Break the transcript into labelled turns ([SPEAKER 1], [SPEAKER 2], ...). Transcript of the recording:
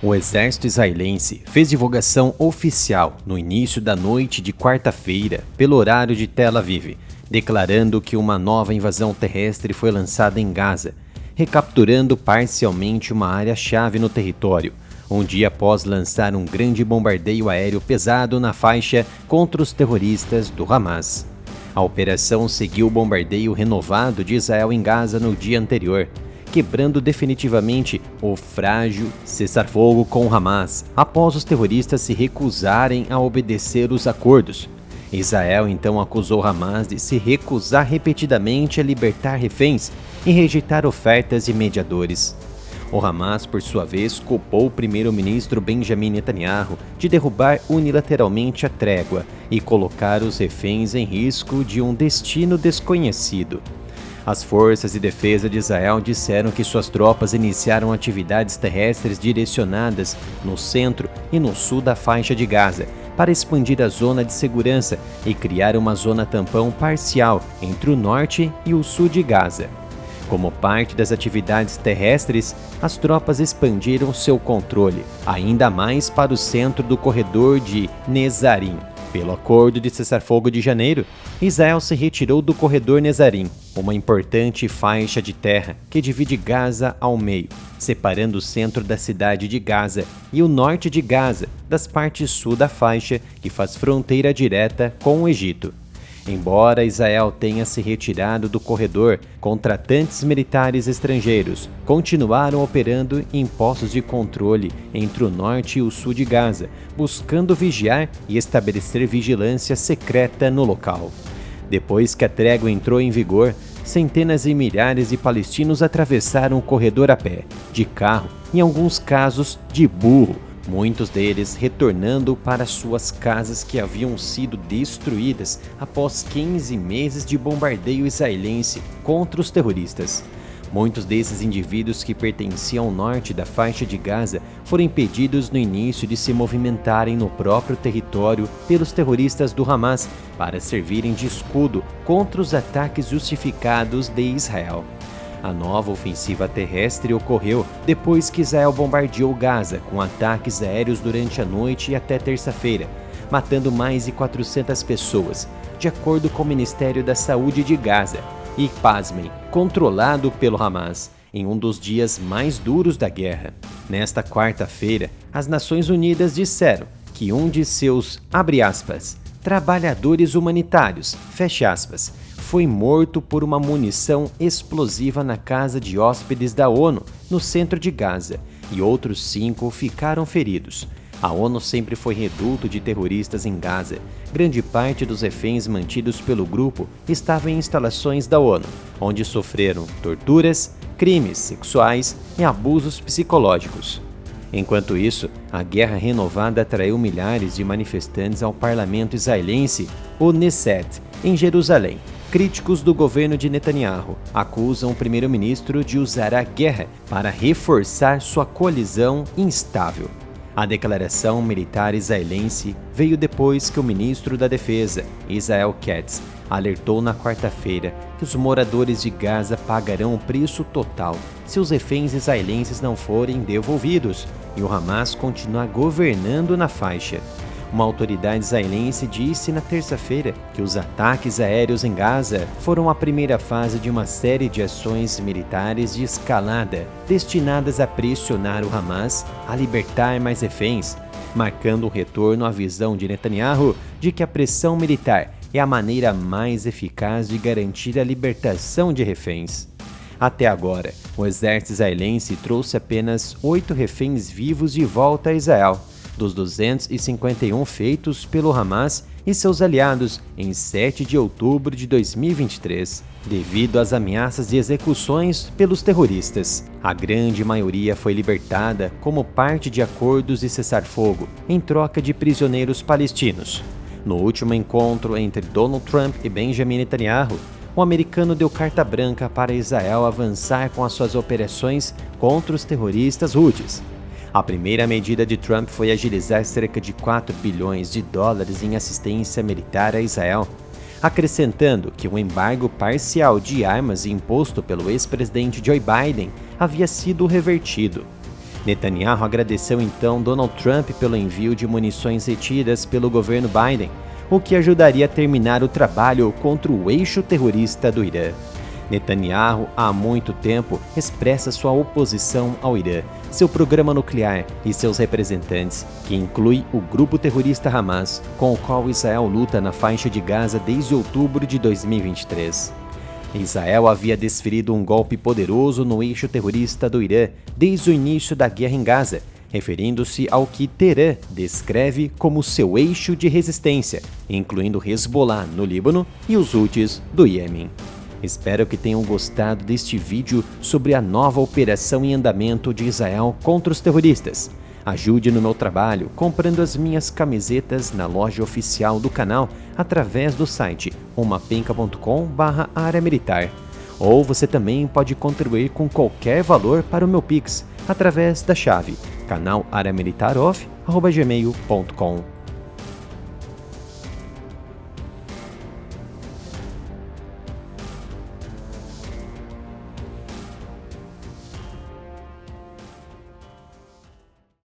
[SPEAKER 1] O exército israelense fez divulgação oficial no início da noite de quarta-feira, pelo horário de Tel Aviv, declarando que uma nova invasão terrestre foi lançada em Gaza, recapturando parcialmente uma área-chave no território, um dia após lançar um grande bombardeio aéreo pesado na faixa contra os terroristas do Hamas. A operação seguiu o bombardeio renovado de Israel em Gaza no dia anterior, quebrando definitivamente o frágil cessar-fogo com o Hamas, após os terroristas se recusarem a obedecer os acordos. Israel então acusou Hamas de se recusar repetidamente a libertar reféns e rejeitar ofertas de mediadores. O Hamas, por sua vez, culpou o primeiro-ministro Benjamin Netanyahu de derrubar unilateralmente a trégua e colocar os reféns em risco de um destino desconhecido. As forças de defesa de Israel disseram que suas tropas iniciaram atividades terrestres direcionadas no centro e no sul da faixa de Gaza para expandir a zona de segurança e criar uma zona tampão parcial entre o norte e o sul de Gaza. Como parte das atividades terrestres, as tropas expandiram seu controle ainda mais para o centro do corredor de Nezarim. Pelo acordo de cessar-fogo de janeiro, Israel se retirou do corredor Nezarim, uma importante faixa de terra que divide Gaza ao meio, separando o centro da cidade de Gaza e o norte de Gaza das partes sul da faixa que faz fronteira direta com o Egito. Embora Israel tenha se retirado do corredor, contratantes militares estrangeiros continuaram operando em postos de controle entre o norte e o sul de Gaza, buscando vigiar e estabelecer vigilância secreta no local. Depois que a trégua entrou em vigor, centenas e milhares de palestinos atravessaram o corredor a pé, de carro, em alguns casos de burro, muitos deles retornando para suas casas que haviam sido destruídas após 15 meses de bombardeio israelense contra os terroristas. Muitos desses indivíduos que pertenciam ao norte da faixa de Gaza foram impedidos no início de se movimentarem no próprio território pelos terroristas do Hamas para servirem de escudo contra os ataques justificados de Israel. A nova ofensiva terrestre ocorreu depois que Israel bombardeou Gaza com ataques aéreos durante a noite e até terça-feira, matando mais de 400 pessoas, de acordo com o Ministério da Saúde de Gaza, e, pasmem, controlado pelo Hamas, em um dos dias mais duros da guerra. Nesta quarta-feira, as Nações Unidas disseram que um de seus, abre aspas, trabalhadores humanitários, fecha aspas, foi morto por uma munição explosiva na casa de hóspedes da ONU, no centro de Gaza, e outros 5 ficaram feridos. A ONU sempre foi reduto de terroristas em Gaza. Grande parte dos reféns mantidos pelo grupo estava em instalações da ONU, onde sofreram torturas, crimes sexuais e abusos psicológicos. Enquanto isso, a guerra renovada atraiu milhares de manifestantes ao parlamento israelense, o Knesset, em Jerusalém. Críticos do governo de Netanyahu acusam o primeiro-ministro de usar a guerra para reforçar sua coalizão instável. A declaração militar israelense veio depois que o ministro da Defesa, Israel Katz, alertou na quarta-feira que os moradores de Gaza pagarão o preço total se os reféns israelenses não forem devolvidos e o Hamas continuar governando na faixa. Uma autoridade israelense disse na terça-feira que os ataques aéreos em Gaza foram a primeira fase de uma série de ações militares de escalada destinadas a pressionar o Hamas a libertar mais reféns, marcando um retorno à visão de Netanyahu de que a pressão militar é a maneira mais eficaz de garantir a libertação de reféns. Até agora, o exército israelense trouxe apenas 8 reféns vivos de volta a Israel, dos 251 feitos pelo Hamas e seus aliados em 7 de outubro de 2023, devido às ameaças de execuções pelos terroristas. A grande maioria foi libertada como parte de acordos de cessar-fogo, em troca de prisioneiros palestinos. No último encontro entre Donald Trump e Benjamin Netanyahu, o americano deu carta branca para Israel avançar com as suas operações contra os terroristas Houthis. A primeira medida de Trump foi agilizar cerca de 4 bilhões de dólares em assistência militar a Israel, acrescentando que o embargo parcial de armas imposto pelo ex-presidente Joe Biden havia sido revertido. Netanyahu agradeceu então Donald Trump pelo envio de munições retidas pelo governo Biden, o que ajudaria a terminar o trabalho contra o eixo terrorista do Irã. Netanyahu, há muito tempo, expressa sua oposição ao Irã, seu programa nuclear e seus representantes, que inclui o grupo terrorista Hamas, com o qual Israel luta na faixa de Gaza desde outubro de 2023. Israel havia desferido um golpe poderoso no eixo terrorista do Irã desde o início da guerra em Gaza, referindo-se ao que Teherã descreve como seu eixo de resistência, incluindo Hezbollah no Líbano e os Houthis do Iêmen. Espero que tenham gostado deste vídeo sobre a nova operação em andamento de Israel contra os terroristas. Ajude no meu trabalho comprando as minhas camisetas na loja oficial do canal através do site umapenca.com/área militar. Ou você também pode contribuir com qualquer valor para o meu Pix através da chave canalareamilitaroff@gmail.com.